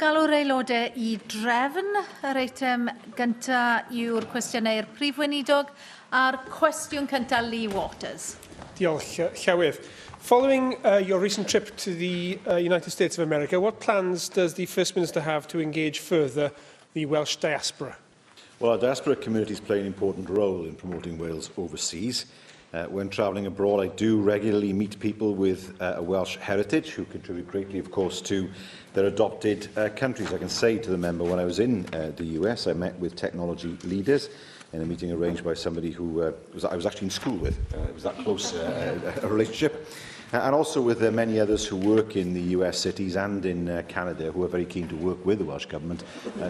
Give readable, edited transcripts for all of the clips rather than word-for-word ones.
Galw'r aelodau I drefn. Yr eitem gyntaf yw'r cwestiynau i'r prif weinidog a'r cwestiwn cyntaf Lee Waters. Diolch, Llywydd. Following your recent trip to the United States of America, what plans does the First Minister have to engage further the Welsh diaspora? Well, our diaspora communities play an important role in promoting Wales overseas. When travelling abroad, I do regularly meet people with a Welsh heritage who contribute greatly, of course, to their adopted countries. I can say to the member, when I was in the US, I met with technology leaders in a meeting arranged by somebody who I was actually in school with. It was that close a relationship. And also with many others who work in the US cities and in Canada, who are very keen to work with the Welsh Government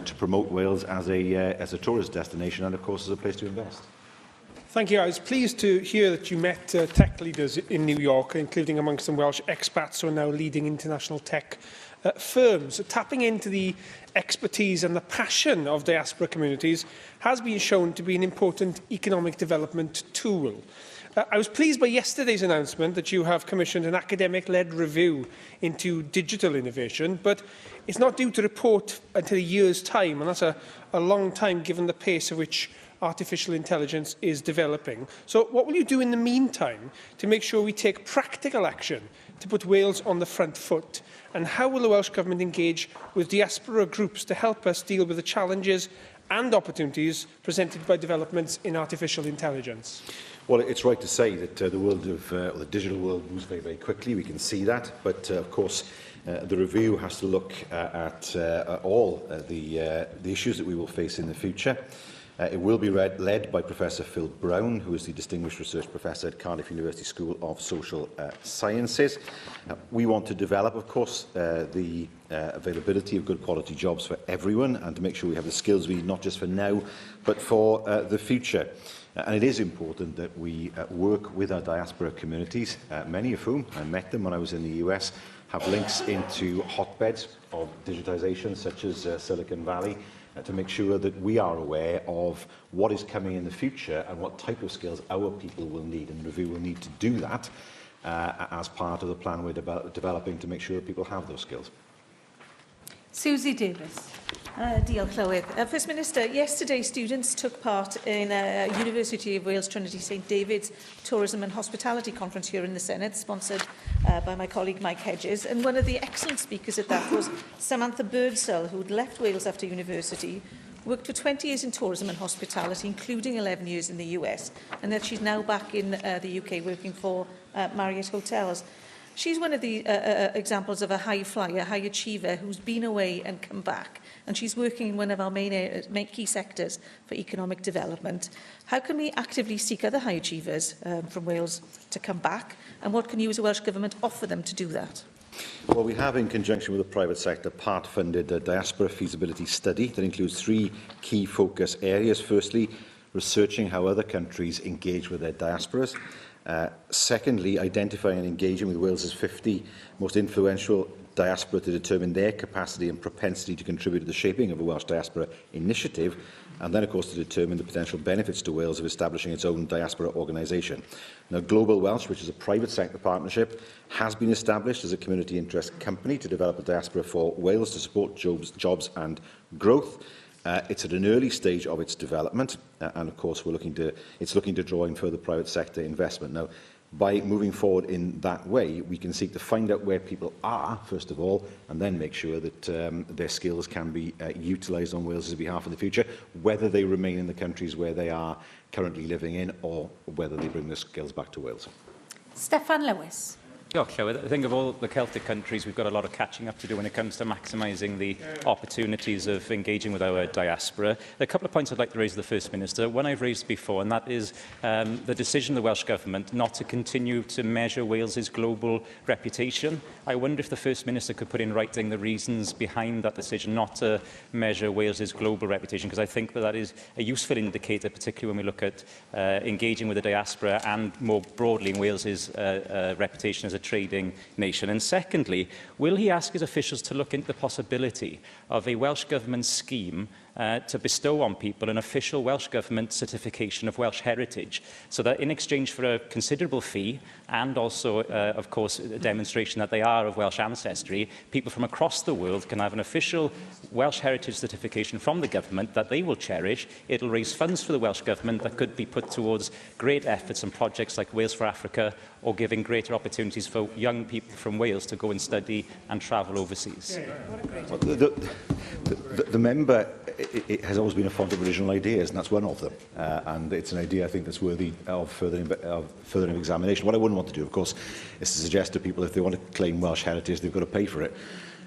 to promote Wales as a tourist destination and, of course, as a place to invest. Thank you. I was pleased to hear that you met tech leaders in New York, including amongst them Welsh expats who are now leading international tech firms. Tapping into the expertise and the passion of diaspora communities has been shown to be an important economic development tool. I was pleased by yesterday's announcement that you have commissioned an academic-led review into digital innovation, but it's not due to report until a year's time, and that's a long time given the pace at which artificial intelligence is developing. So what will you do in the meantime to make sure we take practical action to put Wales on the front foot? And how will the Welsh Government engage with diaspora groups to help us deal with the challenges and opportunities presented by developments in artificial intelligence? Well, it's right to say that the world of the digital world moves very, very quickly. We can see that, but of course, the review has to look at all the issues that we will face in the future. It will be led by Professor Phil Brown, who is the Distinguished Research Professor at Cardiff University School of Social Sciences. We want to develop, of course, the availability of good quality jobs for everyone and to make sure we have the skills we need not just for now, but for the future. And it is important that we work with our diaspora communities, many of whom, I met them when I was in the US, have links into hotbeds of digitisation, such as Silicon Valley, to make sure that we are aware of what is coming in the future and what type of skills our people will need. And the review will need to do that as part of the plan we're developing to make sure that people have those skills. Susie Davis. Diolch, Llywydd. First Minister, yesterday students took part in a University of Wales Trinity St David's Tourism and Hospitality Conference here in the Senedd, sponsored by my colleague Mike Hedges. And one of the excellent speakers at that was Samantha Birdsell, who'd left Wales after university, worked for 20 years in tourism and hospitality, including 11 years in the US, and that she's now back in the UK working for Marriott Hotels. She's one of the examples of a high flyer, high achiever who's been away and come back. And she's working in one of our main key sectors for economic development. How can we actively seek other high achievers from Wales to come back? And what can you as a Welsh Government offer them to do that? Well, we have, in conjunction with the private sector, part-funded a diaspora feasibility study that includes 3 key focus areas. Firstly, researching how other countries engage with their diasporas. Secondly, identifying and engaging with Wales's 50 most influential diaspora to determine their capacity and propensity to contribute to the shaping of a Welsh diaspora initiative, and then, of course, to determine the potential benefits to Wales of establishing its own diaspora organisation. Now, Global Welsh, which is a private sector partnership, has been established as a community interest company to develop a diaspora for Wales to support jobs and growth. It's at an early stage of its development, and of course it's looking to draw in further private sector investment. Now, by moving forward in that way, we can seek to find out where people are, first of all, and then make sure that their skills can be utilised on Wales's behalf in the future, whether they remain in the countries where they are currently living in, or whether they bring their skills back to Wales. Steffan Lewis. Diolch, Llywydd. I think of all the Celtic countries, we've got a lot of catching up to do when it comes to maximising the opportunities of engaging with our diaspora. There are a couple of points I'd like to raise with the First Minister. One I've raised before, and that is the decision of the Welsh Government not to continue to measure Wales's global reputation. I wonder if the First Minister could put in writing the reasons behind that decision not to measure Wales's global reputation, because I think that is a useful indicator, particularly when we look at engaging with the diaspora and more broadly in Wales's reputation as a trading nation. And secondly, will he ask his officials to look into the possibility of a Welsh Government scheme to bestow on people an official Welsh Government certification of Welsh heritage, so that in exchange for a considerable fee and also, of course, a demonstration that they are of Welsh ancestry, people from across the world can have an official Welsh heritage certification from the government that they will cherish. It'll raise funds for the Welsh Government that could be put towards great efforts and projects like Wales for Africa, or giving greater opportunities for young people from Wales to go and study and travel overseas. Well, the member it has always been a fond of original ideas, and that's one of them. And it's an idea, I think, that's worthy of further examination. What I wouldn't want to do, of course, is to suggest to people if they want to claim Welsh heritage, they've got to pay for it.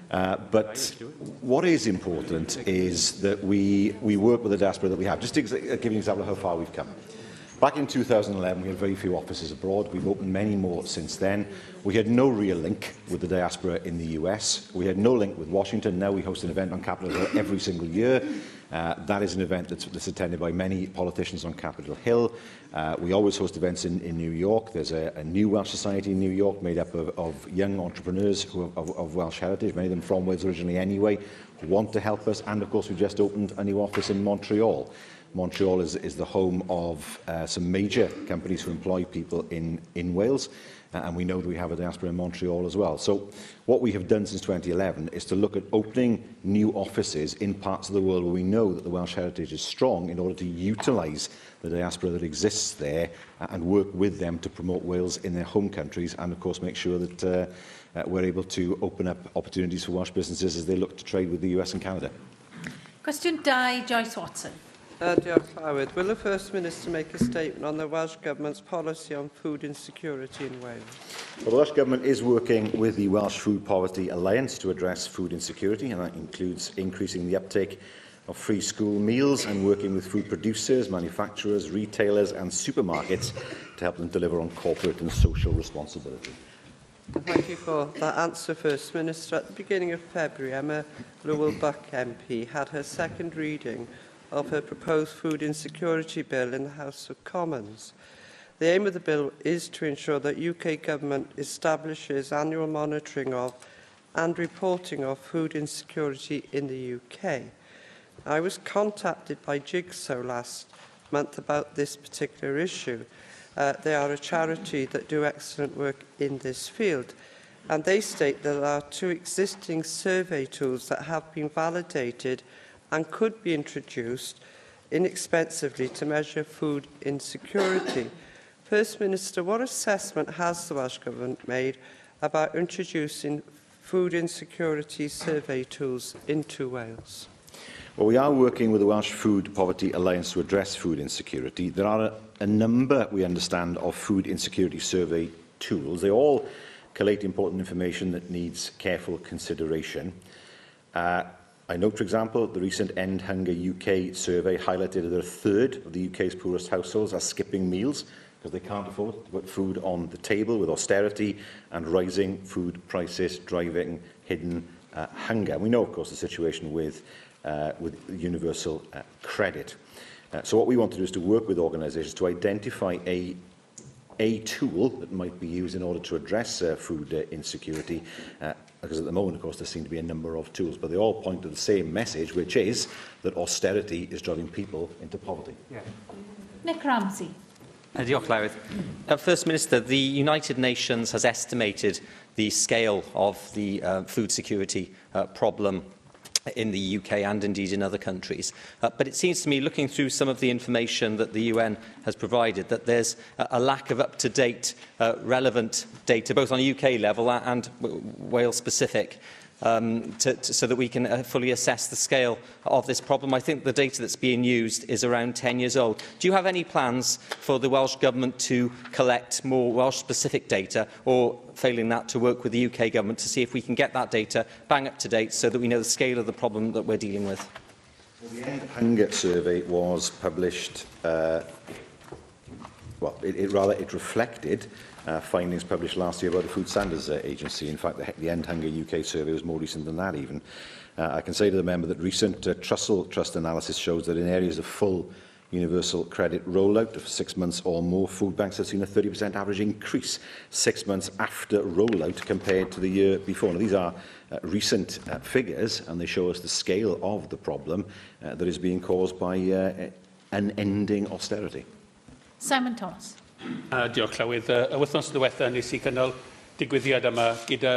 But what is important is that we work with the diaspora that we have. Just to give you an example of how far we've come. Back in 2011, we had very few offices abroad. We've opened many more since then. We had no real link with the diaspora in the US. We had no link with Washington. Now we host an event on Capitol Hill every single year. That is an event that's attended by many politicians on Capitol Hill. We always host events in New York. There's a new Welsh Society in New York made up of young entrepreneurs who of Welsh heritage, many of them from Wales originally anyway, who want to help us. And, of course, we've just opened a new office in Montreal. Montreal is the home of some major companies who employ people in Wales, and we know that we have a diaspora in Montreal as well. So what we have done since 2011 is to look at opening new offices in parts of the world where we know that the Welsh heritage is strong, in order to utilise the diaspora that exists there and work with them to promote Wales in their home countries, and of course make sure that we're able to open up opportunities for Welsh businesses as they look to trade with the US and Canada. Cwestiwn 2, Joyce Watson. Diolch, Llywydd. Will the First Minister make a statement on the Welsh Government's policy on food insecurity in Wales? Well, the Welsh Government is working with the Welsh Food Poverty Alliance to address food insecurity, and that includes increasing the uptake of free school meals and working with food producers, manufacturers, retailers and supermarkets to help them deliver on corporate and social responsibility. Thank you for that answer, First Minister. At the beginning of February, Emma Llewellyn-Buck MP had her second reading of her proposed food insecurity bill in the House of Commons. The aim of the bill is to ensure that UK Government establishes annual monitoring of and reporting of food insecurity in the UK. I was contacted by Jigsaw last month about this particular issue. They are a charity that do excellent work in this field, and they state that there are 2 existing survey tools that have been validated and could be introduced inexpensively to measure food insecurity. First Minister, what assessment has the Welsh Government made about introducing food insecurity survey tools into Wales? Well, we are working with the Welsh Food Poverty Alliance to address food insecurity. There are a number, we understand, of food insecurity survey tools. They all collate important information that needs careful consideration. I note, for example, the recent End Hunger UK survey highlighted that a third of the UK's poorest households are skipping meals because they can't afford to put food on the table, with austerity and rising food prices driving hidden hunger. We know, of course, the situation with universal credit. So what we want to do is to work with organisations to identify a tool that might be used in order to address food insecurity, because at the moment, of course, there seem to be a number of tools, but they all point to the same message, which is that austerity is driving people into poverty. Yeah. Nick Ramsey. Diolch, Llywydd. First Minister, the United Nations has estimated the scale of the food security problem in the UK and indeed in other countries. But it seems to me, looking through some of the information that the UN has provided, that there's a lack of up-to-date relevant data, both on a UK level and Wales-specific, so that we can fully assess the scale of this problem. I think the data that's being used is around 10 years old. Do you have any plans for the Welsh Government to collect more Welsh-specific data, or, failing that, to work with the UK Government to see if we can get that data bang up to date so that we know the scale of the problem that we're dealing with? Well, the End Hunger survey was published, it reflected findings published last year by the Food Standards Agency. In fact, the End Hunger UK survey was more recent than that even. I can say to the member that recent Trussell Trust analysis shows that in areas of full universal credit rollout of 6 months or more, food banks have seen a 30% average increase 6 months after rollout compared to the year before. Now, these are recent figures, and they show us the scale of the problem that is being caused by unending austerity. Simon Thomas. Diolch, Llywydd. Y wythnos diwethaf nes I cynnal digwyddiad yma gyda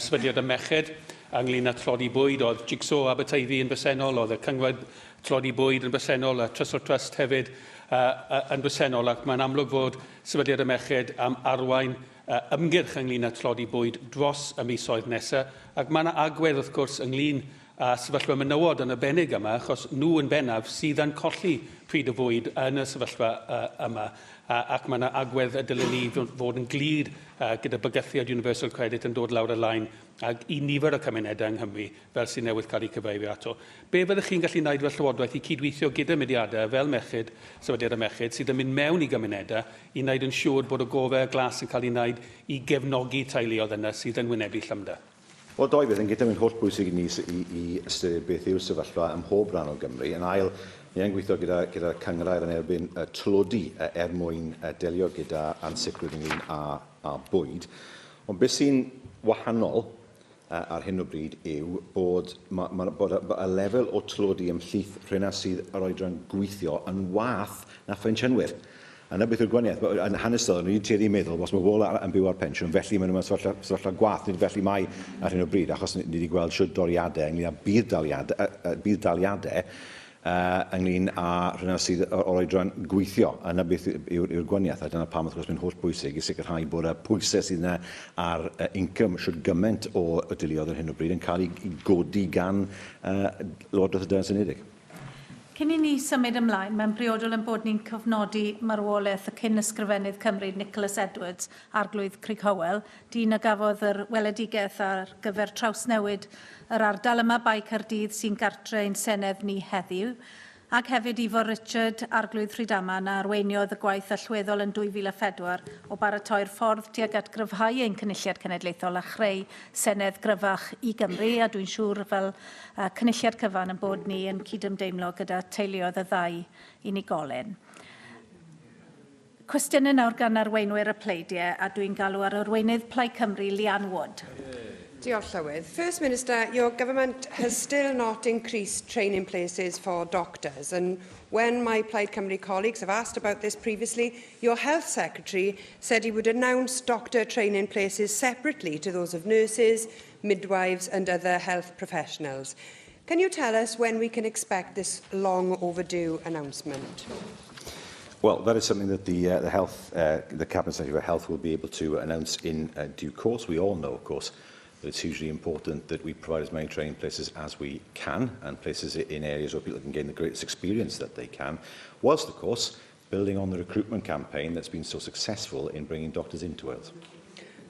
sefydliad y merched ynglyn â tlodi bwyd. Oedd Jigsaw Aberteifi yn bresennol, oedd y cyngred tlodi bwyd yn bresennol, a Trust Trust hefyd yn bresennol, ac mae'n amlwg fod sefydliad y merched am arwain ymgyrch ynglyn â tlodi bwyd dros y misoedd nesaf, ac mae yna agwedd wrth gwrs ynglyn â sefyllfa menywod yn arbennig yma, achos nhw yn bennaf sydd yn colli pryd y fwyd yn y sefyllfa yma, ac mae yna agwedd y dylen ni fod yn glid gyda bygythiad Universal Credit yn dod lawr y lain ac I nifer o cymunedau yng Nghymru fel sy'n newydd cael ei cyfeirio ato. Be fyddech chi'n gallu gwneud fel Llywodraeth I cydweithio gyda mudiadau fel merched, sefydliad y merched, sydd yn mynd mewn I gymunedau I wneud yn siŵr bod y gofau glas yn cael ei wneud I gefnogi teuluoedd yna sydd yn wynebu llymder? Wel, doi beth yn gyda mynd holl bwysig I ni I ystyried beth yw'r sefyllfa ym mhob rhan o Gymru. Yn ail, ni yn gweithio gyda cyngrair yn erbyn tlodi mwyn delio gyda ansicrwydd ynglyn â bwyd. Ond beth sy'n wahanol ar hyn o bryd yw bod y lefel o tlodi ymhlith rhywun sydd yr oedran gweithio yn wath na phensiynwyr. Yna beth yw'r gwaniaeth. Yn hanesyddol, ni'n tueddu I meddwl, os mae bobl yn byw ar pensiwn, felly maen nhw'n sefyllfa gwath, nid felly mai ar hyn o bryd, achos ni wedi gweld siwr doriadau ynglyn â bydd daliadau ynglyn â rhywun sydd o'r oedran gweithio. Yna beth yw'r gwaniaeth, a dyna pam wrth gwrs mae'n holl bwysig I sicrhau bod y pwysau sydd yna ar income siwr gymaint o deuluoedd ar hyn o bryd yn cael ei godi gan Lywodraeth y Deyrnas Unedig. Cyn I ni symud ymlaen, mae'n briodol yn bod ni'n cofnodi marwolaeth y cyn ysgrifennydd Cymru Nicholas Edwards arglwydd Crug Hywel, dyn a gafodd yr weledigaeth ar gyfer trawsnewid yr ardal yma bai Caerdydd sy'n gartre ein Senedd ni heddiw, ac hefyd Ifo Richard arglwydd Rhydaman a arweiniodd y gwaith allweddol yn 2004 o baratoi'r ffordd tuag at gryfhau ein cynulliad cenedlaethol a chreu Senedd gryfach I Gymru, a dwi'n siŵr fel cynulliad cyfan yn bod ni yn cydymdeimlo gyda teuluoedd y ddau unigolyn. Cwestiynau nawr gan arweinwyr y pleidiau, a dwi'n galw ar arweinydd Plaid Cymru, Lian Wood. Diolch, Llywydd. First Minister, your government has still not increased training places for doctors, and when my Plaid Cymru colleagues have asked about this previously, your Health Secretary said he would announce doctor training places separately to those of nurses, midwives and other health professionals. Can you tell us when we can expect this long overdue announcement? Well, that is something that the Cabinet Secretary for Health will be able to announce in due course. We all know, of course, that it's hugely important that we provide as many training places as we can, and places in areas where people can gain the greatest experience that they can, whilst, of course, building on the recruitment campaign that's been so successful in bringing doctors into Wales.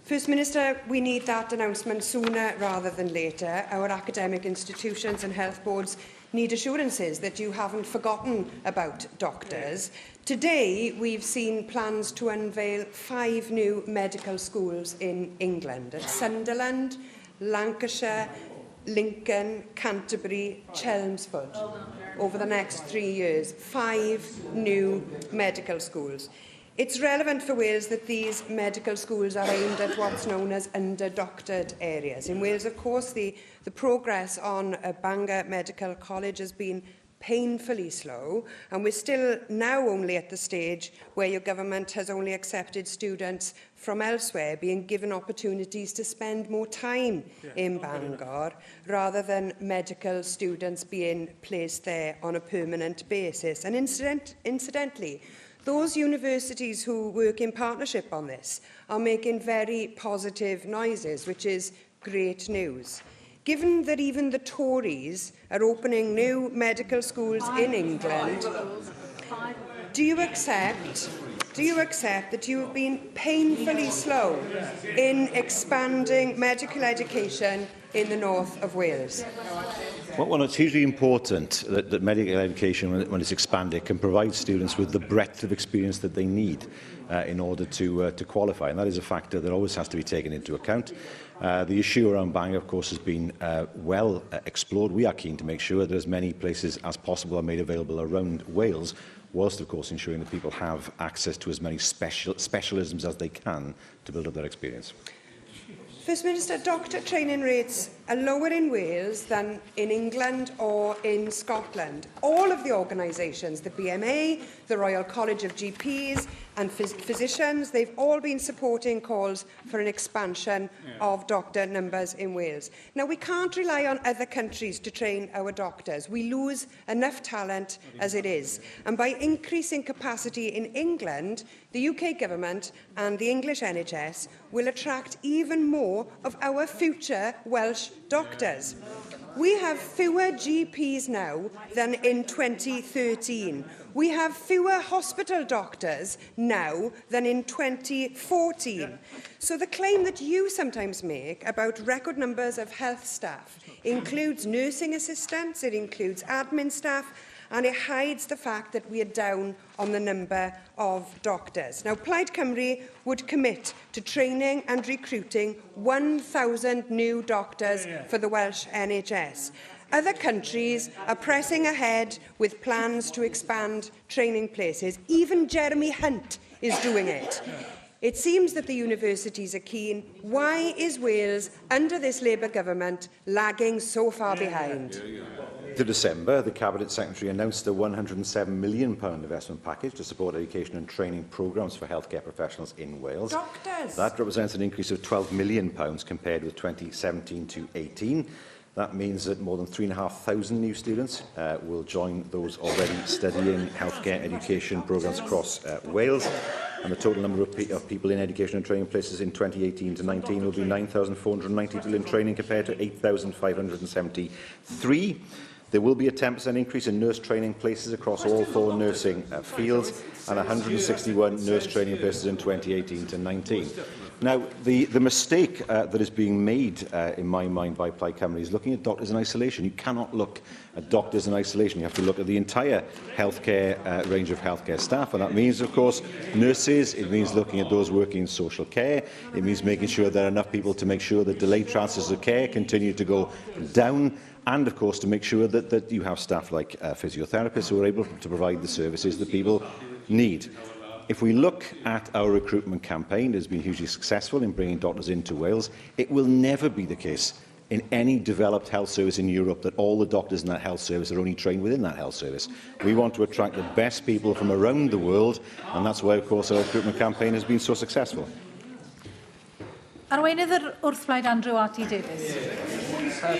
First Minister, we need that announcement sooner rather than later. Our academic institutions and health boards need assurances that you haven't forgotten about doctors. Today, we've seen plans to unveil 5 new medical schools in England, at Sunderland, Lancashire, Lincoln, Canterbury, Chelmsford, over the next 3 years. 5 new medical schools. It's relevant for Wales that these medical schools are aimed at what's known as under-doctored areas. In Wales, of course, the progress on Bangor Medical College has been painfully slow, and we're still now only at the stage where your government has only accepted students from elsewhere being given opportunities to spend more time in Bangor, rather than medical students being placed there on a permanent basis. And incidentally, those universities who work in partnership on this are making very positive noises, which is great news. Given that even the Tories are opening new medical schools in England, do you accept that you have been painfully slow in expanding medical education in the north of Wales? Well, it's hugely important that medical education, when it's expanded, can provide students with the breadth of experience that they need in order to qualify. And that is a factor that always has to be taken into account. The issue around Bangor, of course, has been well explored. We are keen to make sure that as many places as possible are made available around Wales, whilst of course ensuring that people have access to as many specialisms as they can to build up their experience. First Minister, doctor training rates are lower in Wales than in England or in Scotland. All of the organisations, the BMA, the Royal College of GPs and physicians, they've all been supporting calls for an expansion of doctor numbers in Wales. Now, we can't rely on other countries to train our doctors. We lose enough talent as it is. And by increasing capacity in England, the UK government and the English NHS will attract even more of our future Welsh doctors. We have fewer GPs now than in 2013. We have fewer hospital doctors now than in 2014. So the claim that you sometimes make about record numbers of health staff includes nursing assistants, it includes admin staff, and it hides the fact that we are down on the number of doctors. Now, Plaid Cymru would commit to training and recruiting 1,000 new doctors for the Welsh NHS. Other countries are pressing ahead with plans to expand training places. Even Jeremy Hunt is doing it. It seems that the universities are keen. Why is Wales, under this Labour government, lagging so far behind? In December, the Cabinet Secretary announced a £107 million investment package to support education and training programmes for healthcare professionals in Wales. Doctors! That represents an increase of £12 million compared with 2017 to 18. That means that more than 3,500 new students will join those already studying healthcare education programmes across Wales. And the total number of people in education and training places in 2018 to 19 will be 9,492 in training compared to 8,573. There will be a 10% increase in nurse training places across all 4 nursing fields and 161 nurse training places in 2018 to 19. Now, the mistake that is being made, in my mind, by Plaid Cymru is looking at doctors in isolation. You cannot look at doctors in isolation. You have to look at the entire healthcare range of healthcare staff, and that means, of course, nurses. It means looking at those working in social care. It means making sure there are enough people to make sure that delayed transfers of care continue to go down, and, of course, to make sure that you have staff like physiotherapists who are able to provide the services that people need. If we look at our recruitment campaign, it has been hugely successful in bringing doctors into Wales. It will never be the case in any developed health service in Europe that all the doctors in that health service are only trained within that health service. We want to attract the best people from around the world, and that's why, of course, our recruitment campaign has been so successful. Arweinydd yr wrthblaid Andrew Arty Davies.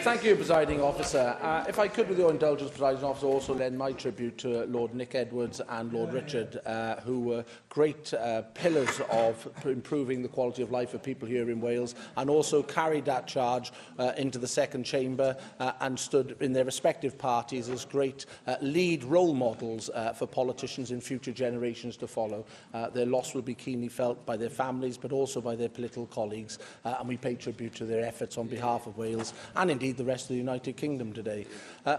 Thank you, Presiding Officer. If I could, with your indulgence, Presiding Officer, also lend my tribute to Lord Nick Edwards and Lord Richard, who were great pillars of improving the quality of life of people here in Wales, and also carried that charge into the second chamber and stood in their respective parties as great lead role models for politicians in future generations to follow. Their loss will be keenly felt by their families, but also by their political colleagues, and we pay tribute to their efforts on behalf of Wales and indeed the rest of the United Kingdom today.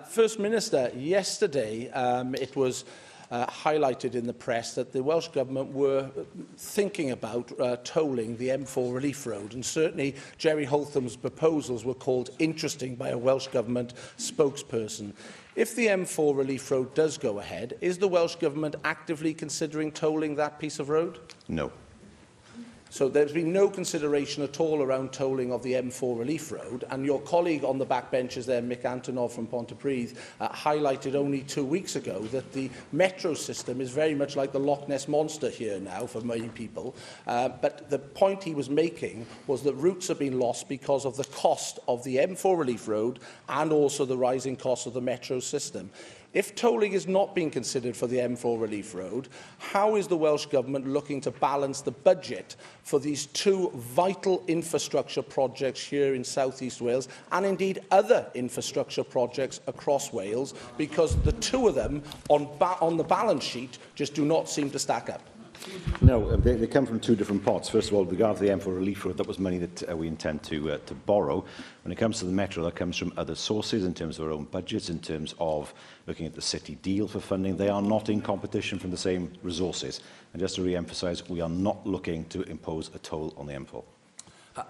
First Minister, yesterday it was highlighted in the press that the Welsh Government were thinking about tolling the M4 Relief Road, and certainly Jerry Holtham's proposals were called interesting by a Welsh Government spokesperson. If the M4 Relief Road does go ahead, is the Welsh Government actively considering tolling that piece of road? No. So there's been no consideration at all around tolling of the M4 Relief Road, and your colleague on the backbenches there, Mick Antonov from Pontypridd, highlighted only 2 weeks ago that the metro system is very much like the Loch Ness Monster here now for many people. But the point he was making was that routes have been lost because of the cost of the M4 Relief Road and also the rising cost of the metro system. If tolling is not being considered for the M4 Relief Road, how is the Welsh Government looking to balance the budget for these 2 vital infrastructure projects here in South East Wales, and indeed other infrastructure projects across Wales, because the 2 of them on the balance sheet just do not seem to stack up? No, they come from 2 different pots. First of all, with regard to the M4 Relief Road, that was money that we intend to borrow. When it comes to the Metro, that comes from other sources in terms of our own budgets, in terms of looking at the city deal for funding. They are not in competition from the same resources. And just to re-emphasise, we are not looking to impose a toll on the M4.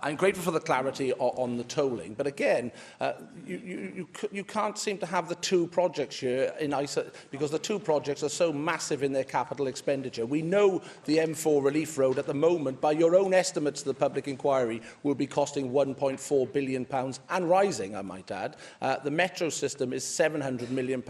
I'm grateful for the clarity on the tolling, but again, you can't seem to have the two projects here in because the two projects are so massive in their capital expenditure. We know the M4 Relief Road at the moment, by your own estimates to the public inquiry, will be costing £1.4 billion and rising, I might add. The metro system is £700 million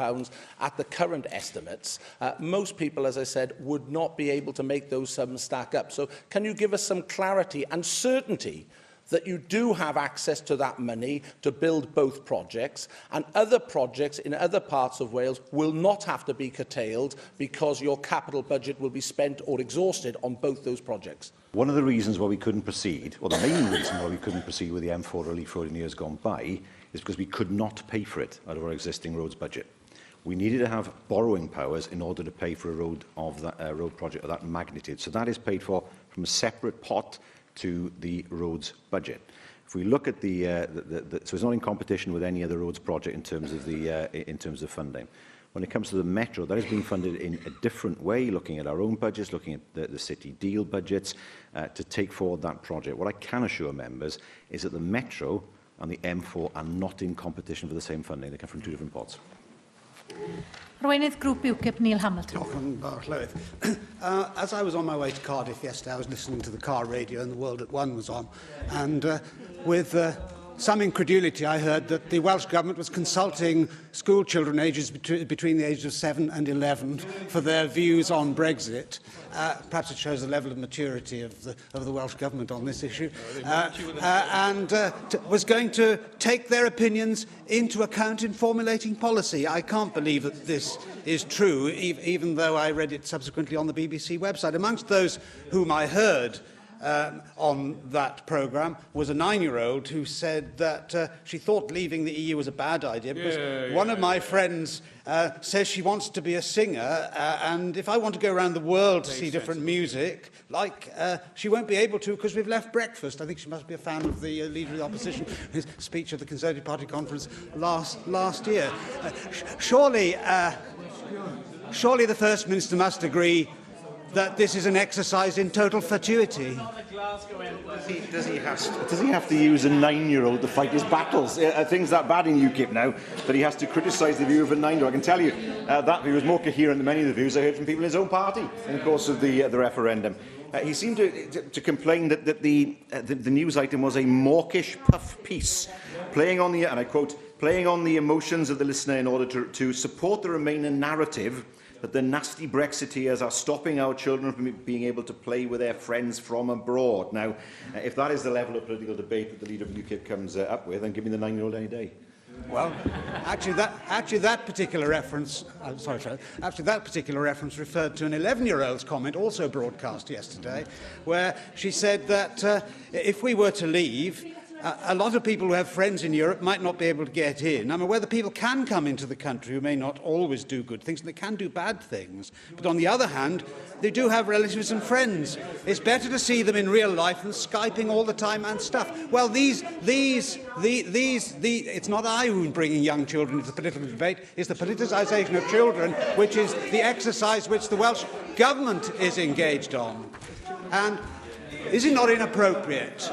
at the current estimates. Most people, as I said, would not be able to make those sums stack up. So can you give us some clarity and certainty that you do have access to that money to build both projects, and other projects in other parts of Wales will not have to be curtailed because your capital budget will be spent or exhausted on both those projects? One of the reasons why we couldn't proceed, or the main reason why we couldn't proceed with the M4 Relief Road in years gone by, is because we could not pay for it out of our existing roads budget. We needed to have borrowing powers in order to pay for a road project of that magnitude. So that is paid for from a separate pot to the roads budget. If we look at so it's not in competition with any other roads project in terms of funding. When it comes to the metro, that is being funded in a different way, looking at our own budgets, looking at the city deal budgets to take forward that project. What I can assure members is that the metro and the M4 are not in competition for the same funding. They come from two different pots. Arweinydd grŵp UKIP, Neil Hamilton. Llywydd. As I was on my way to Cardiff yesterday, I was listening to the car radio and The World at One was on. And with some incredulity, I heard that the Welsh Government was consulting school children ages between the ages of 7 and 11 for their views on Brexit. Perhaps it shows the level of maturity of the Welsh Government on this issue. And was going to take their opinions into account in formulating policy. I can't believe that this is true, even though I read it subsequently on the BBC website. Amongst those whom I heard on that programme was a 9-year-old who said that she thought leaving the EU was a bad idea because one of my friends says she wants to be a singer, and if I want to go around the world to see different music, she won't be able to because we've left breakfast. I think she must be a fan of the Leader of the Opposition, his speech at the Conservative Party conference last year. Surely the First Minister must agree that this is an exercise in total fatuity. Does he have to use a 9-year-old to fight his battles? Are things that bad in UKIP now that he has to criticise the view of a 9-year-old? I can tell you that view is more coherent than many of the views I heard from people in his own party in the course of the referendum. He seemed to complain that the news item was a mawkish puff piece, playing on the, and I quote, playing on the emotions of the listener in order to support the Remainer narrative that the nasty Brexiteers are stopping our children from being able to play with their friends from abroad. Now, if that is the level of political debate that the leader of UKIP comes up with, then give me the 9-year-old any day. Well, actually, that particular reference. That particular reference referred to an 11-year-old's comment, also broadcast yesterday, where she said that if we were to leave, a lot of people who have friends in Europe might not be able to get in. I mean, whether people can come into the country who may not always do good things, and they can do bad things. But on the other hand, they do have relatives and friends. It's better to see them in real life than Skyping all the time and stuff. Well, it's not I who's bringing young children into the political debate. It's the politicisation of children, which is the exercise which the Welsh Government is engaged on. And is it not inappropriate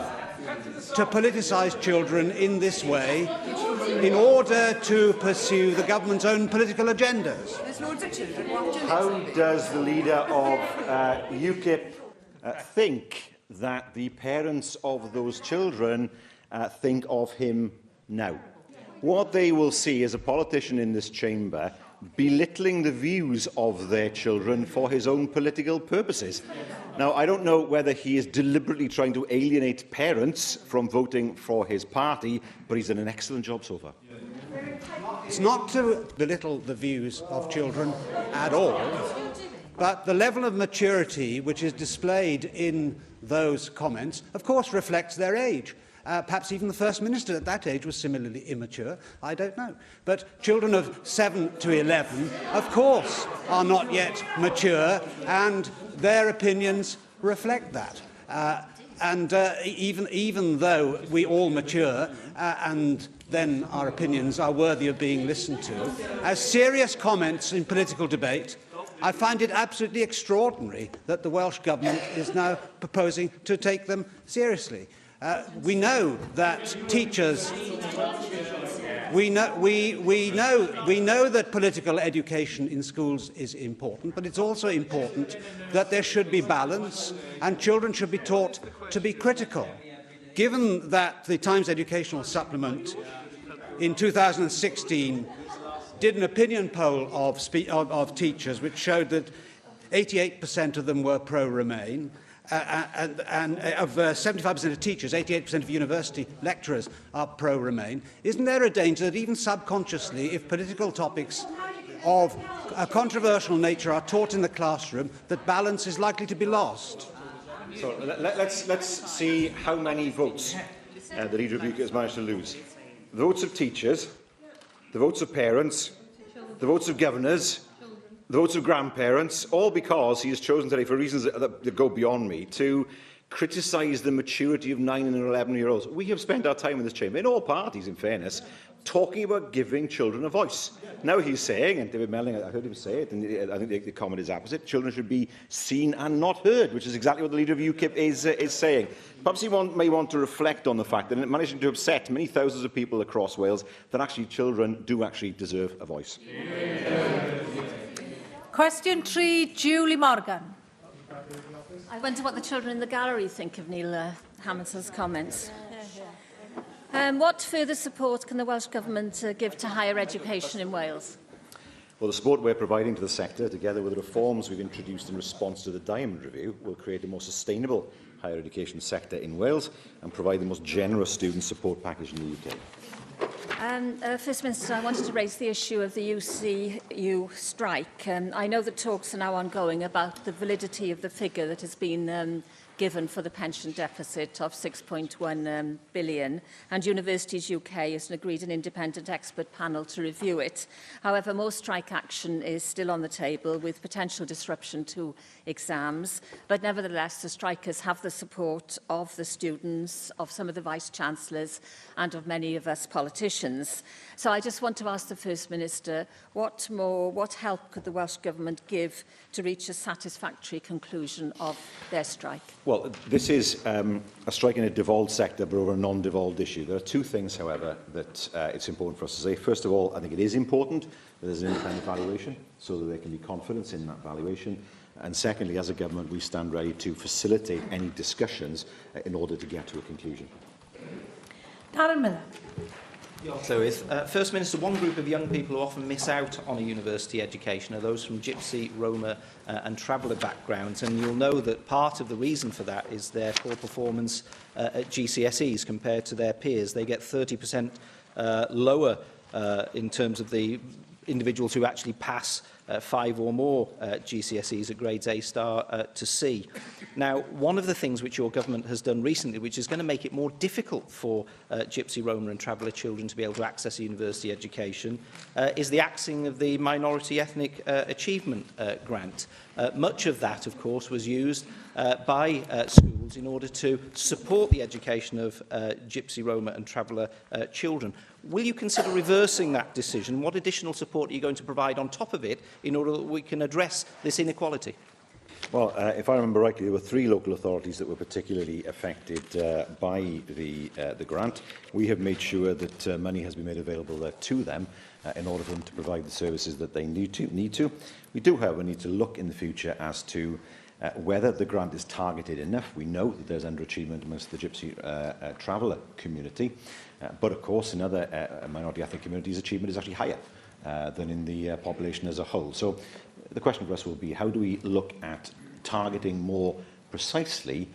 to politicise children in this way in order to pursue the government's own political agendas? There's loads of children watching. How does the leader of UKIP think that the parents of those children think of him now? What they will see is a politician in this chamber belittling the views of their children for his own political purposes. Now, I don't know whether he is deliberately trying to alienate parents from voting for his party, but he's done an excellent job so far. It's not to belittle the views of children at all, but the level of maturity which is displayed in those comments, of course, reflects their age. Perhaps even the First Minister at that age was similarly immature. I don't know. But children of 7 to 11, of course, are not yet mature, and their opinions reflect that. Even though we all mature, and then our opinions are worthy of being listened to, as serious comments in political debate, I find it absolutely extraordinary that the Welsh Government is now proposing to take them seriously. We know that teachers... We know that political education in schools is important, but it's also important that there should be balance and children should be taught to be critical. Given that the Times Educational Supplement in 2016 did an opinion poll of teachers which showed that 88% of them were pro-Remain, and of 75% of teachers, 88% of university lecturers are pro-Remain. Isn't there a danger that even subconsciously, if political topics of a controversial nature are taught in the classroom, that balance is likely to be lost? So let's see how many votes the Leader of UK has managed to lose. The votes of teachers, the votes of parents, the votes of governors, the votes of grandparents, all because he has chosen today, for reasons that go beyond me, to criticise the maturity of 9 and 11-year-olds. We have spent our time in this chamber, in all parties in fairness, talking about giving children a voice. Now he's saying, and David Melling, I heard him say it, and I think the comment is opposite, children should be seen and not heard, which is exactly what the Leader of UKIP is saying. Perhaps he may want to reflect on the fact that it managed to upset many thousands of people across Wales, that actually children do actually deserve a voice. Question 3, Julie Morgan. I wonder what the children in the gallery think of Neil Hamilton's comments. What further support can the Welsh Government give to higher education in Wales? Well, the support we're providing to the sector, together with the reforms we've introduced in response to the Diamond Review, will create a more sustainable higher education sector in Wales and provide the most generous student support package in the UK. First Minister, I wanted to raise the issue of the UCU strike. I know that talks are now ongoing about the validity of the figure that has been given for the pension deficit of 6.1 billion, and Universities UK has agreed an independent expert panel to review it. However, more strike action is still on the table with potential disruption to exams, but nevertheless the strikers have the support of the students, of some of the Vice-Chancellors and of many of us politicians. So I just want to ask the First Minister, what help could the Welsh Government give to reach a satisfactory conclusion of their strike? Well, this is a strike in a devolved sector, but over a non-devolved issue. There are two things, however, that it's important for us to say. First of all, I think it is important that there's an independent valuation, so that there can be confidence in that valuation. And secondly, as a government, we stand ready to facilitate any discussions in order to get to a conclusion. Darren Miller. Llywydd. First Minister, one group of young people who often miss out on a university education are those from Gypsy, Roma and traveller backgrounds, and you'll know that part of the reason for that is their poor performance at GCSEs compared to their peers. They get 30% lower in terms of the individuals who actually pass 5 or more GCSEs at grades A star to C. Now, one of the things which your government has done recently, which is going to make it more difficult for Gypsy, Roma and traveller children to be able to access a university education, is the axing of the Minority Ethnic Achievement Grant. Much of that, of course, was used by schools in order to support the education of Gypsy, Roma and traveller children. Will you consider reversing that decision? What additional support are you going to provide on top of it in order that we can address this inequality? Well, if I remember rightly, there were 3 local authorities that were particularly affected by the grant. We have made sure that money has been made available to them in order for them to provide the services that they need to. We do, however, need to look in the future as to whether the grant is targeted enough. We know that there's underachievement amongst the Gypsy traveller community, but of course in other minority ethnic communities achievement is actually higher than in the population as a whole. So the question for us will be, how do we look at targeting more precisely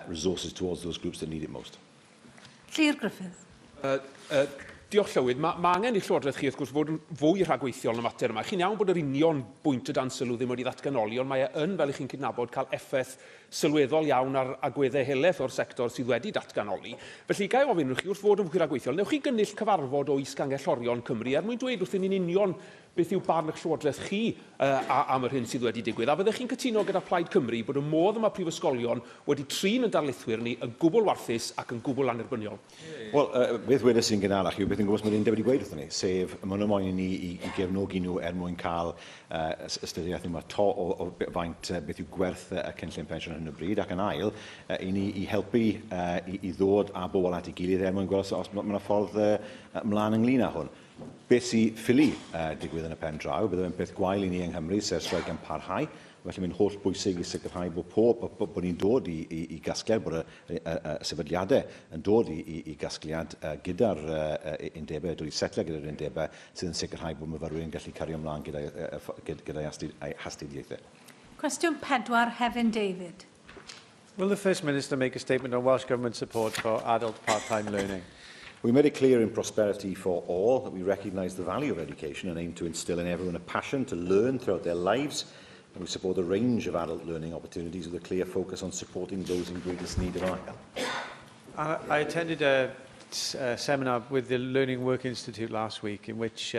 resources towards those groups that need it most? Llyr Griffith. Diolch Llywydd. Mae angen i Llywodraeth chi wrth gwrs fod yn fwy rhagweithiol yn y mater yma. Chi'n iawn bod yr union bwynt y dan sylw ddim wedi ddatganoli, ond mae yn, fel i'ch chi'n cydnabod, cael effaith sylweddol iawn ar agweddau helaeth o'r sector sydd wedi datganoli. Felly, gai ofyn wrth chi wrth fod yn fwy rhagweithiol, newch chi gynnull cyfarfod o is-gangellorion Cymru er mwyn dweud wrth yn union beth yw barn eich Llywodraeth chi am yr hyn sydd wedi digwydd. A fyddech chi'n cytuno gyda Plaid Cymru bod y modd yma prifysgolion wedi trin yn darlithwyr ni yn gwbl warthus ac yn gwbl anerbyniol. Wel, beth wedys sy'n gynharach yw beth yn gwybod mae'n undeb wedi gweud wrthyn ni, sef maen nhw moyn i ni i gefnogi nhw mwyn cael ystyriaeth yma to o faint beth yw gwerth y cynllun pensiwn hyn o bryd, ac yn ail, i ni i helpu i ddod a bobl at ei gilydd mwyn gweld os mae yna ffordd ymlaen ynglyn â hwn. Beth sy'n ffili digwydd yn y pen draw, bydd e'n beth gwael i ni yng Nghymru, sef streic yn parhau. Felly mae'n holl bwysig i sicrhau bod ni'n dod i gasgliad, bod y sefydliadau yn dod i gasgliad gyda'r undebau, dod i setlo gyda'r undebau, sydd yn sicrhau bod myfyrwyr yn gallu cario ymlaen gyda'i hastudiaethau. Cwestiwn 4, Hefin David. Will the First Minister make a statement on Welsh Government support for adult part-time learning? We made it clear in Prosperity for All that we recognise the value of education and aim to instil in everyone a passion to learn throughout their lives. And we support a range of adult learning opportunities with a clear focus on supporting those in greatest need of our help. I attended a seminar with the Learning Work Institute last week in which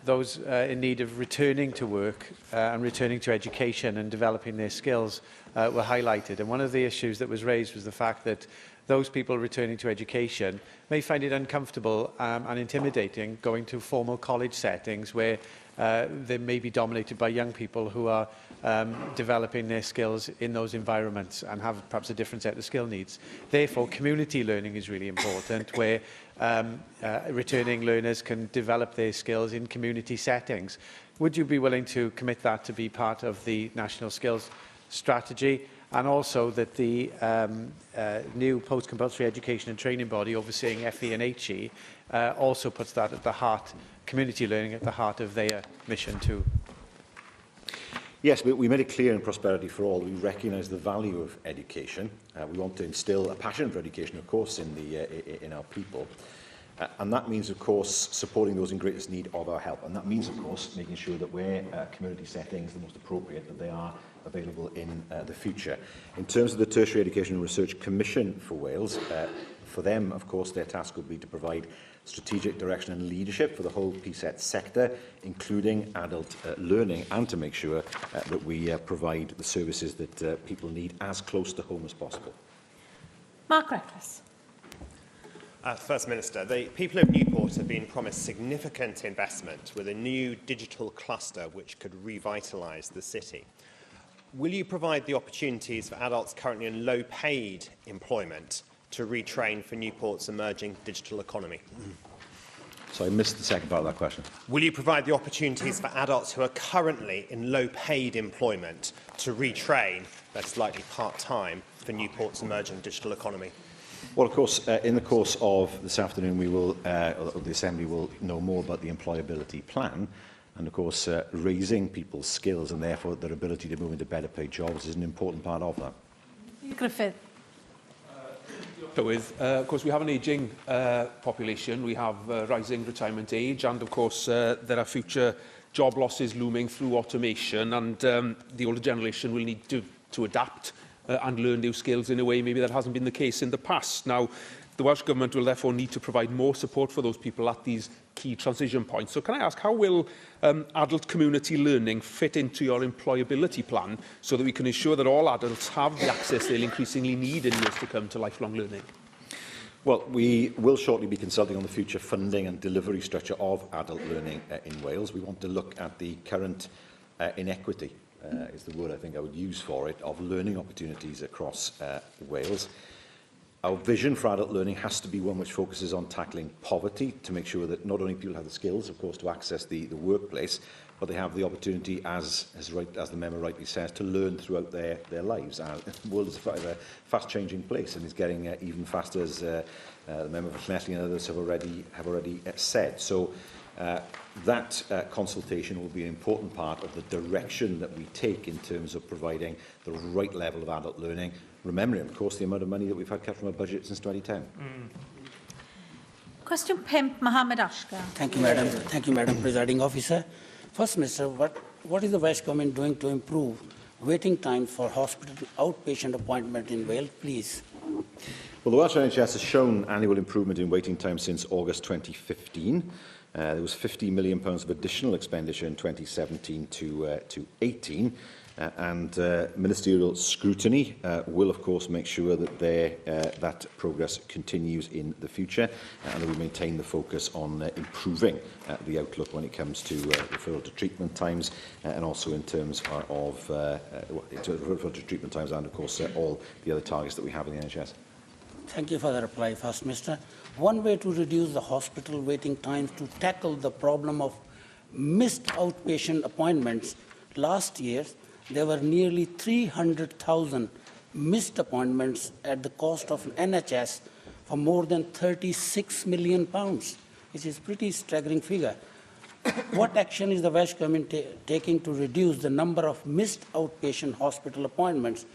those in need of returning to work and returning to education and developing their skills were highlighted. And one of the issues that was raised was the fact that those people returning to education may find it uncomfortable and intimidating going to formal college settings where they may be dominated by young people who are developing their skills in those environments and have perhaps a different set of skill needs. Therefore, community learning is really important, where returning learners can develop their skills in community settings. Would you be willing to commit that to be part of the National Skills Strategy? And also that the new post-compulsory education and training body overseeing FE and HE also puts that at the heart, community learning at the heart of their mission too. Yes, but we made it clear in Prosperity for All that we recognise the value of education. We want to instil a passion for education, of course, in our people. And that means, of course, supporting those in greatest need of our help. And that means, of course, making sure that where community settings are the most appropriate, that they are available in the future. In terms of the Tertiary Education and Research Commission for Wales, for them, of course, their task will be to provide strategic direction and leadership for the whole PSET sector, including adult learning, and to make sure that we provide the services that people need as close to home as possible. Mark Reckless. First Minister, the people of Newport have been promised significant investment with a new digital cluster which could revitalise the city. Will you provide the opportunities for adults currently in low-paid employment to retrain for Newport's emerging digital economy? So I missed the second part of that question. Will you provide the opportunities for adults who are currently in low-paid employment to retrain, that's likely part-time, for Newport's emerging digital economy? Well, of course, in the course of this afternoon, we will, the Assembly will know more about the employability plan. And, of course, raising people's skills and, therefore, their ability to move into better paid jobs is an important part of that. Griffith. Llywydd, of course, we have an ageing population, we have rising retirement age, and, of course, there are future job losses looming through automation, and the older generation will need to adapt and learn new skills in a way maybe that hasn't been the case in the past. Now, the Welsh Government will therefore need to provide more support for those people at these key transition points. So can I ask, how will adult community learning fit into your employability plan so that we can ensure that all adults have the access they'll increasingly need in years to come to lifelong learning? Well, we will shortly be consulting on the future funding and delivery structure of adult learning in Wales. We want to look at the current inequity, is the word I think I would use for it, of learning opportunities across Wales. Our vision for adult learning has to be one which focuses on tackling poverty, to make sure that not only people have the skills, of course, to access the workplace, but they have the opportunity, as the member rightly says, to learn throughout their lives. The world is a fast-changing place, and is getting even faster, as the member for Llanelli and others have already said. So that consultation will be an important part of the direction that we take in terms of providing the right level of adult learning, remembering, of course, the amount of money that we've had cut from our budget since 2010. Question 5, Mohammed Ashka. Thank you, Madam. Thank you, Madam Presiding Officer. First Minister, what is the Welsh Government doing to improve waiting time for hospital outpatient appointment in Wales, please? Well, the Welsh NHS has shown annual improvement in waiting time since August 2015. There was £50 million of additional expenditure in 2017 to 18. and ministerial scrutiny will, of course, make sure that that progress continues in the future, and that we maintain the focus on improving the outlook when it comes to referral to treatment times, and also in terms of referral to treatment times, and of course all the other targets that we have in the NHS. Thank you for the reply, First Minister. One way to reduce the hospital waiting times to tackle the problem of missed outpatient appointments, last year there were nearly 300,000 missed appointments at the cost of NHS for more than £36 million, which is a pretty staggering figure. What action is the Welsh Government taking to reduce the number of missed outpatient hospital appointments,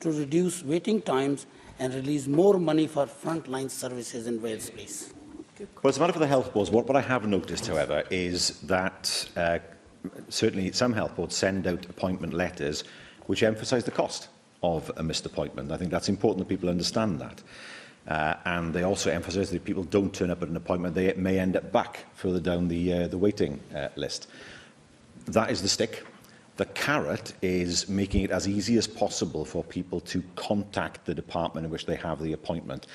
to reduce waiting times and release more money for frontline services in Wales, please? Well, it's a matter for the health boards. What I have noticed, however, is that certainly some health boards send out appointment letters which emphasise the cost of a missed appointment. I think that's important that people understand that. And they also emphasise that if people don't turn up at an appointment, they may end up back further down the waiting list. That is the stick. The carrot is making it as easy as possible for people to contact the department in which they have the appointment.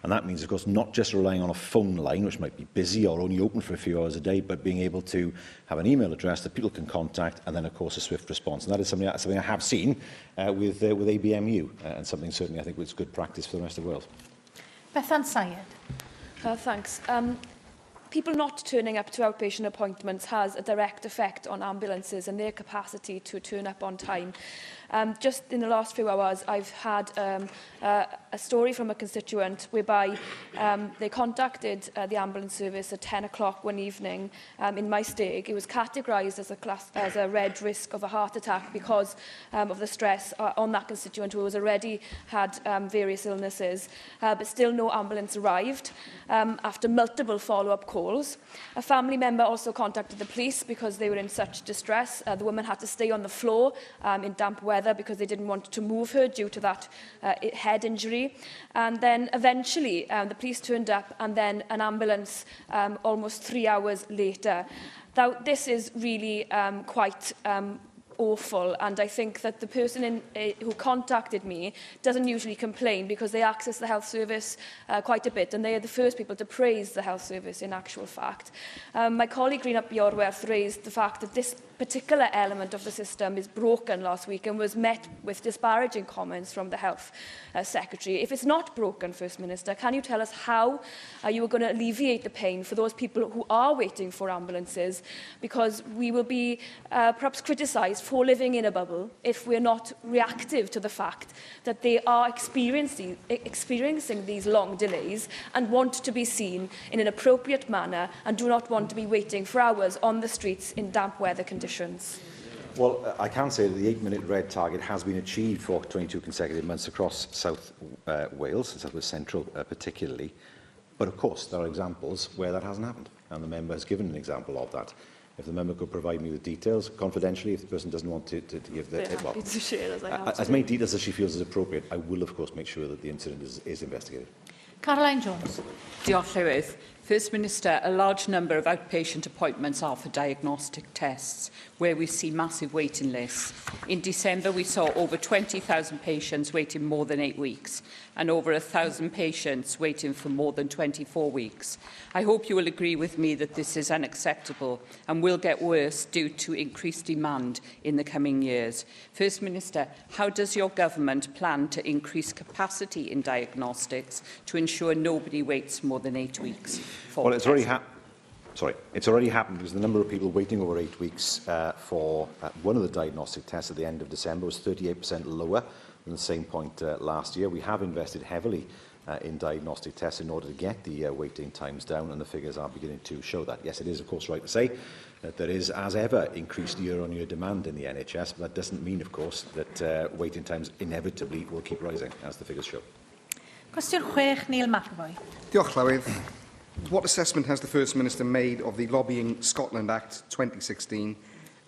And that means, of course, not just relying on a phone line, which might be busy or only open for a few hours a day, but being able to have an email address that people can contact, and then, of course, a swift response. And that is something I have seen with ABMU, and something certainly I think was good practice for the rest of the world. Bethan Syed. Thanks. People not turning up to outpatient appointments has a direct effect on ambulances and their capacity to turn up on time. Just in the last few hours, I've had a story from a constituent whereby they contacted the ambulance service at 10 o'clock one evening in Maesneg. It was categorised as a red risk of a heart attack because of the stress on that constituent who has already had various illnesses, but still no ambulance arrived after multiple follow-up calls. A family member also contacted the police because they were in such distress. The woman had to stay on the floor in damp weather because they didn't want to move her due to that head injury. And then eventually the police turned up, and then an ambulance almost 3 hours later. Now, this is really quite awful, and I think that the person who contacted me doesn't usually complain because they access the health service quite a bit, and they are the first people to praise the health service in actual fact. My colleague Rhina Bjorwerth raised the fact that this particular element of the system is broken last week and was met with disparaging comments from the Health Secretary. If it's not broken, First Minister, can you tell us how you are going to alleviate the pain for those people who are waiting for ambulances? Because we will be perhaps criticised for living in a bubble if we're not reactive to the fact that they are experiencing these long delays and want to be seen in an appropriate manner and do not want to be waiting for hours on the streets in damp weather conditions. Well, I can say that the 8-minute red target has been achieved for 22 consecutive months across South Wales, South Wales Central particularly. But of course, there are examples where that hasn't happened, and the member has given an example of that. If the member could provide me with details, confidentially, if the person doesn't want to give the... Well, happy to share as many details as she feels is appropriate, I will, of course, make sure that the incident is investigated. Caroline Jones. Diolch, Llywydd. First Minister, a large number of outpatient appointments are for diagnostic tests, where we see massive waiting lists. In December, we saw over 20,000 patients waiting more than 8 weeks, and over 1,000 patients waiting for more than 24 weeks. I hope you will agree with me that this is unacceptable and will get worse due to increased demand in the coming years. First Minister, how does your government plan to increase capacity in diagnostics to ensure nobody waits more than 8 weeks? Well, it's already happened because the number of people waiting over 8 weeks for one of the diagnostic tests at the end of December was 38% lower than the same point last year. We have invested heavily in diagnostic tests in order to get the waiting times down, and the figures are beginning to show that. Yes, it is, of course, right to say that there is, as ever, increased year-on-year demand in the NHS, but that doesn't mean, of course, that waiting times inevitably will keep rising, as the figures show. Cwestiwn 6, Neil McAvoy. Diolch, Llywydd. What assessment has the First Minister made of the Lobbying Scotland Act 2016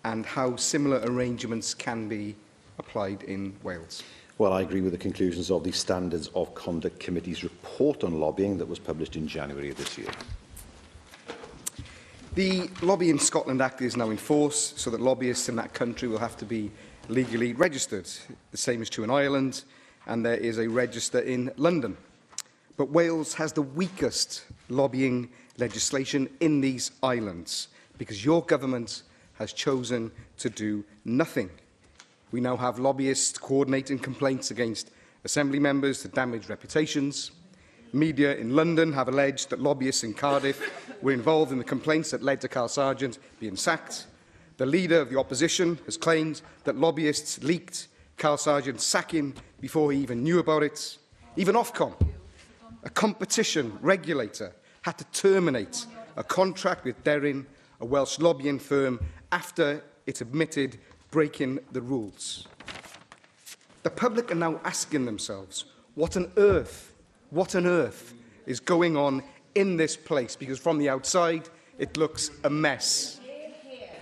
and how similar arrangements can be applied in Wales? Well, I agree with the conclusions of the Standards of Conduct Committee's report on lobbying that was published in January of this year. The Lobbying Scotland Act is now in force, so that lobbyists in that country will have to be legally registered. The same is true in Ireland, and there is a register in London. But Wales has the weakest lobbying legislation in these islands because your government has chosen to do nothing. We now have lobbyists coordinating complaints against Assembly members to damage reputations. Media in London have alleged that lobbyists in Cardiff were involved in the complaints that led to Carl Sargent being sacked. The leader of the opposition has claimed that lobbyists leaked Carl Sargent's sacking before he even knew about it. Even Ofcom, a competition regulator, had to terminate a contract with Deryn, a Welsh lobbying firm, after it admitted breaking the rules. The public are now asking themselves, what on earth is going on in this place? Because from the outside, it looks a mess.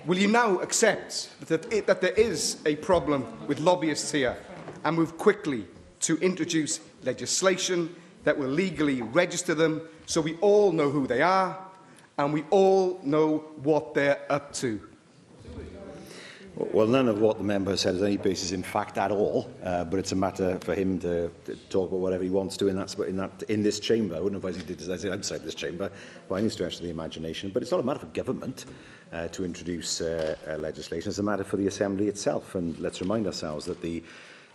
Will you now accept that there is a problem with lobbyists here and move quickly to introduce legislation that will legally register them so we all know who they are and we all know what they're up to? Well, none of what the member has said has any basis in fact at all, but it's a matter for him to talk about whatever he wants to in this chamber. I wouldn't advise he did this outside this chamber by any stretch of the imagination. But it's not a matter for government to introduce legislation. It's a matter for the Assembly itself. And let's remind ourselves that the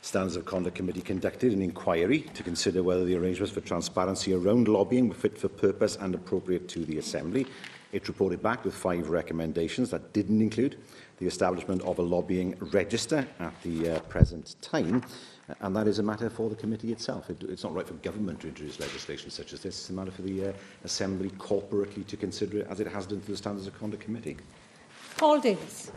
Standards of Conduct Committee conducted an inquiry to consider whether the arrangements for transparency around lobbying were fit for purpose and appropriate to the Assembly. It reported back with 5 recommendations that didn't include the establishment of a lobbying register at the present time, and that is a matter for the committee itself. It's not right for government to introduce legislation such as this. It's a matter for the Assembly corporately to consider it, as it has done for the Standards of Conduct Committee. Paul Davies.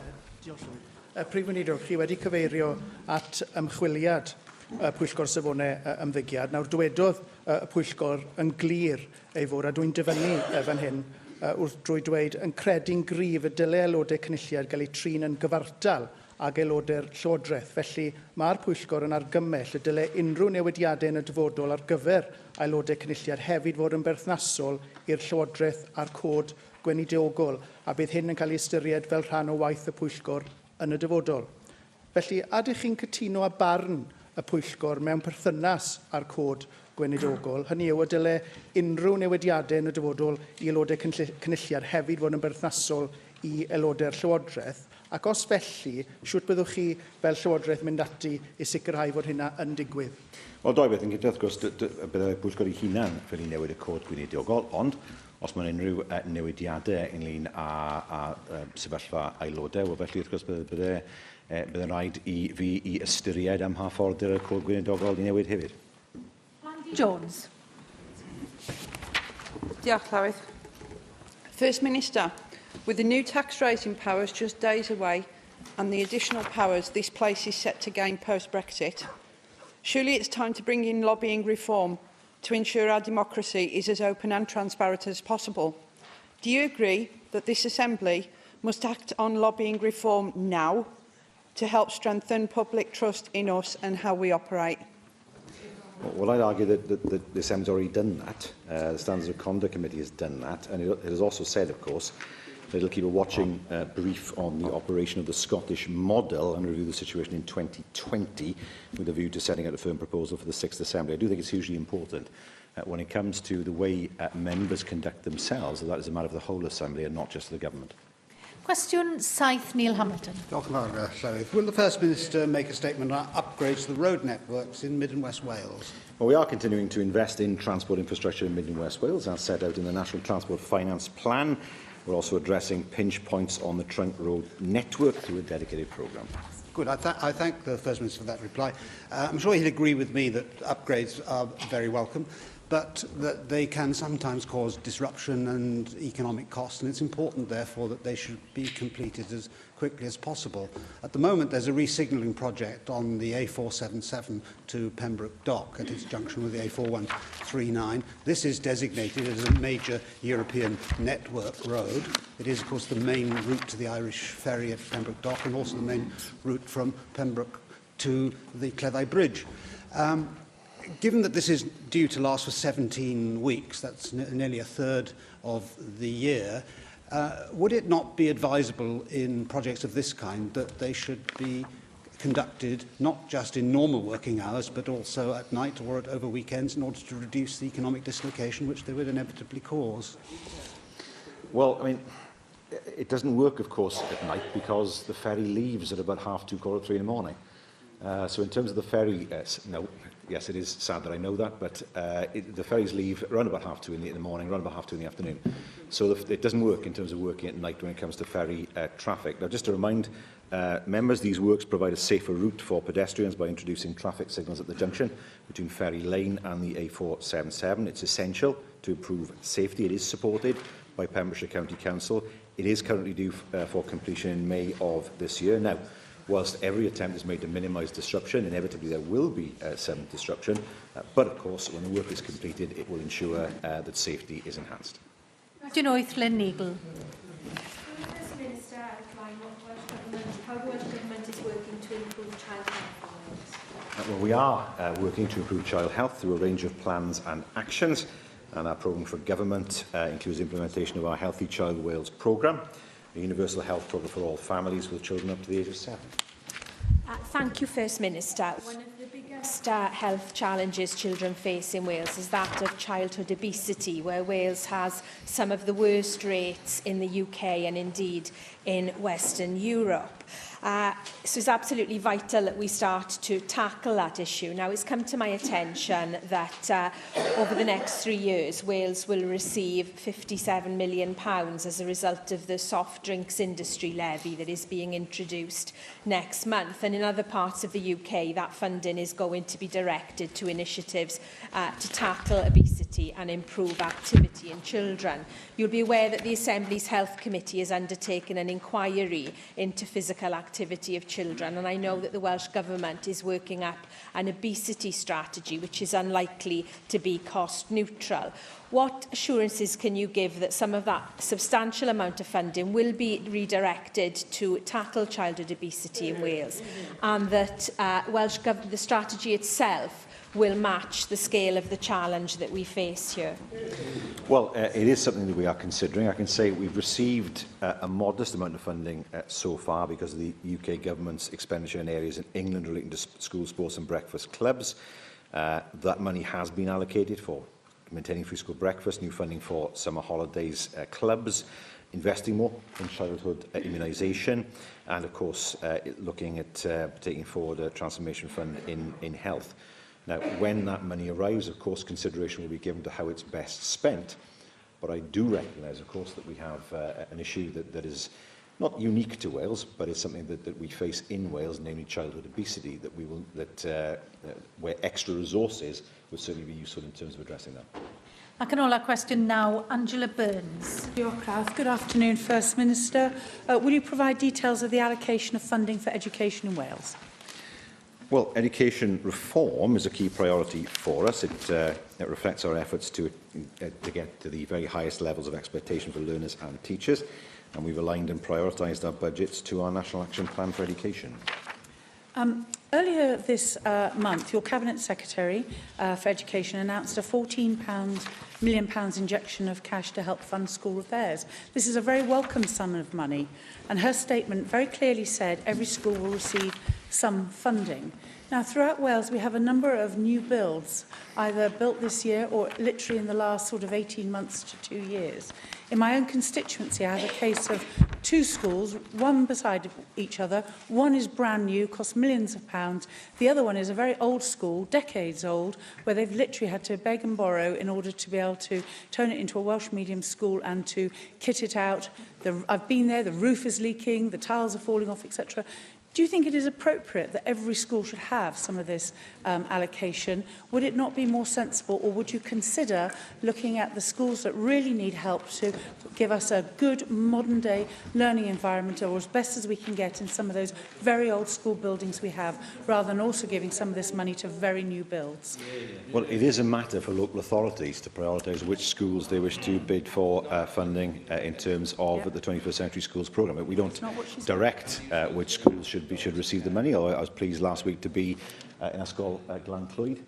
Prif Weinidog, chi wedi cyfeirio at ymchwiliad Pwyllgor Safonau Ymddygiad. Nawr, dywedodd y Pwyllgor yn glir ei fod, a dwi'n dyfynnu fan hyn, wrth drwy dweud yn credu'n gryf y dylai aelodau cynulliad gael eu trin yn gyfartal ag aelodau'r Llywodraeth. Felly mae'r Pwyllgor yn argymell y dylai unrhyw newidiadau yn y dyfodol ar gyfer aelodau cynulliad hefyd fod yn berthnasol i'r Llywodraeth a'r cod gweinidiogol, a bydd hyn yn cael ei ystyried fel rhan o waith y Pwyllgor yn y dyfodol. Felly, ydych chi'n cytuno â barn y Pwyllgor mewn perthynas â'r cod gweinidiogol? Hynny yw, y dylai unrhyw newidiadau yn y dyfodol i aelodau cynulliad hefyd fod yn berthnasol i aelodau'r Llywodraeth? Ac os felly, siwt byddwch chi fel Llywodraeth mynd ati i sicrhau fod hynna yn digwydd? Wel, doi beth yn gyda, wrth gwrs, byddai'r Pwyllgor ei hunan fel i newid y cod gweinidiogol, ond os mae'n unrhyw newidiadau ynglyn â sefyllfa aelodau, wel felly wrth gwrs byddai'n rhaid i fi i ystyried am ha ffordd y cod gweinidiogol i newid hefyd. Jones. Diolch, Llywydd. First Minister, with the new tax raising powers just days away and the additional powers this place is set to gain post-Brexit, surely it's time to bring in lobbying reform to ensure our democracy is as open and transparent as possible. Do you agree that this Assembly must act on lobbying reform now to help strengthen public trust in us and how we operate? Well, I'd argue that the Assembly's already done that. The Standards of Conduct Committee has done that, and it has also said, of course, that it'll keep a watching brief on the operation of the Scottish model and review the situation in 2020 with a view to setting out a firm proposal for the 6th Assembly. I do think it's hugely important when it comes to the way members conduct themselves, that is a matter of the whole Assembly and not just the government. Cwestiwn 7, Neil Hamilton. Diolch yn fawr, Llywydd. Will the First Minister make a statement on upgrades to the road networks in Mid and West Wales? Well, we are continuing to invest in transport infrastructure in Mid and West Wales, as set out in the National Transport Finance Plan. We're also addressing pinch points on the trunk road network through a dedicated programme. Good. I thank the First Minister for that reply. I'm sure he'll agree with me that upgrades are very welcome, but that they can sometimes cause disruption and economic costs, and it's important, therefore, that they should be completed as quickly as possible. At the moment, there's a re-signalling project on the A477 to Pembroke Dock at its junction with the A4139. This is designated as a major European network road. It is, of course, the main route to the Irish ferry at Pembroke Dock and also the main route from Pembroke to the Cleddau Bridge. Given that this is due to last for 17 weeks, that's nearly a third of the year, would it not be advisable in projects of this kind that they should be conducted not just in normal working hours, but also at night or over weekends in order to reduce the economic dislocation which they would inevitably cause? Well, I mean, it doesn't work, of course, at night because the ferry leaves at about 2:30, 3:45 in the morning. So in terms of the ferry, no, yes, it is sad that I know that, but the ferries leave around about 2:30 in the morning, around about 2:30 in the afternoon. So it doesn't work in terms of working at night when it comes to ferry traffic. Now, just to remind members, these works provide a safer route for pedestrians by introducing traffic signals at the junction between Ferry Lane and the A477. It's essential to improve safety. It is supported by Pembrokeshire County Council. It is currently due for completion in May of this year. Now, whilst every attempt is made to minimise disruption, inevitably there will be some disruption, but of course when the work is completed it will ensure that safety is enhanced. Lynn Neagle. How the Welsh Government is working to improve child health? Well, we are working to improve child health through a range of plans and actions, and our programme for government includes implementation of our Healthy Child Wales programme, a universal health programme for all families with children up to the age of 7. Thank you, First Minister. One of the biggest health challenges children face in Wales is that of childhood obesity, where Wales has some of the worst rates in the UK and indeed in Western Europe. So it's absolutely vital that we start to tackle that issue. Now, it's come to my attention that over the next 3 years, Wales will receive £57 million as a result of the soft drinks industry levy that is being introduced next month. And in other parts of the UK, that funding is going to be directed to initiatives to tackle obesity and improve activity in children. You'll be aware that the Assembly's Health Committee has undertaken an inquiry into physical activity of children, and I know that the Welsh Government is working up an obesity strategy which is unlikely to be cost neutral. What assurances can you give that some of that substantial amount of funding will be redirected to tackle childhood obesity in Wales, and that the strategy itself will match the scale of the challenge that we face here? Well, it is something that we are considering. I can say we've received a modest amount of funding so far because of the UK Government's expenditure in areas in England relating to school sports and breakfast clubs. That money has been allocated for maintaining free school breakfast, new funding for summer holidays clubs, investing more in childhood immunisation, and of course looking at taking forward a transformation fund in health. Now, when that money arrives, of course, consideration will be given to how it's best spent. But I do recognise, of course, that we have an issue that is not unique to Wales, but it's something that we face in Wales, namely childhood obesity, where extra resources would certainly be useful in terms of addressing that. Ac yn ola cwestiwn now, Angela Burns. Good afternoon, First Minister. Will you provide details of the allocation of funding for education in Wales? Well, education reform is a key priority for us. It reflects our efforts to get to the very highest levels of expectation for learners and teachers, and we've aligned and prioritised our budgets to our National Action Plan for Education. Earlier this month, your Cabinet Secretary for Education announced a £14 million injection of cash to help fund school repairs. This is a very welcome sum of money, and her statement very clearly said every school will receive some funding. Now, throughout Wales, we have a number of new builds, either built this year or literally in the last sort of 18 months to 2 years. In my own constituency, I have a case of 2 schools, one beside each other. One is brand new, costs millions of pounds. The other one is a very old school, decades old, where they've literally had to beg and borrow in order to be able to turn it into a Welsh medium school and to kit it out. I've been there, the roof is leaking, the tiles are falling off, etc. Do you think it is appropriate that every school should have some of this allocation? Would it not be more sensible, or would you consider looking at the schools that really need help to give us a good modern-day learning environment, or as best as we can get in some of those very old school buildings we have, rather than also giving some of this money to very new builds? Well, it is a matter for local authorities to prioritise which schools they wish to bid for funding in terms of the 21st Century Schools programme. We don't direct which schools should receive the money. I was pleased last week to be in Ysgol Glan Clwyd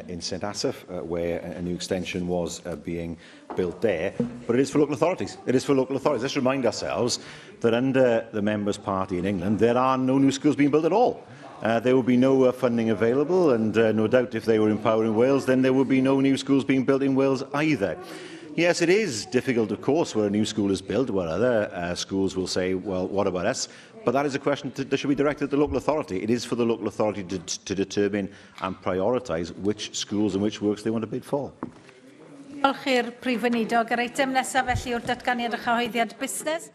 in St Asaph, where a new extension was being built there. But it is for local authorities. It is for local authorities. Let's remind ourselves that under the Members' Party in England, there are no new schools being built at all. there would be no funding available, and no doubt if they were in power in Wales, then there would be no new schools being built in Wales either. Yes, it is difficult, of course, where a new school is built, where other schools will say, well, what about us? But that is a question that should be directed at the local authority. It is for the local authority to determine and prioritise which schools and which works they want to bid for. Diolch i'r Prif Weinidog. Yr eitem nesaf felly yw'r datganiad a chyhoeddiad busnes.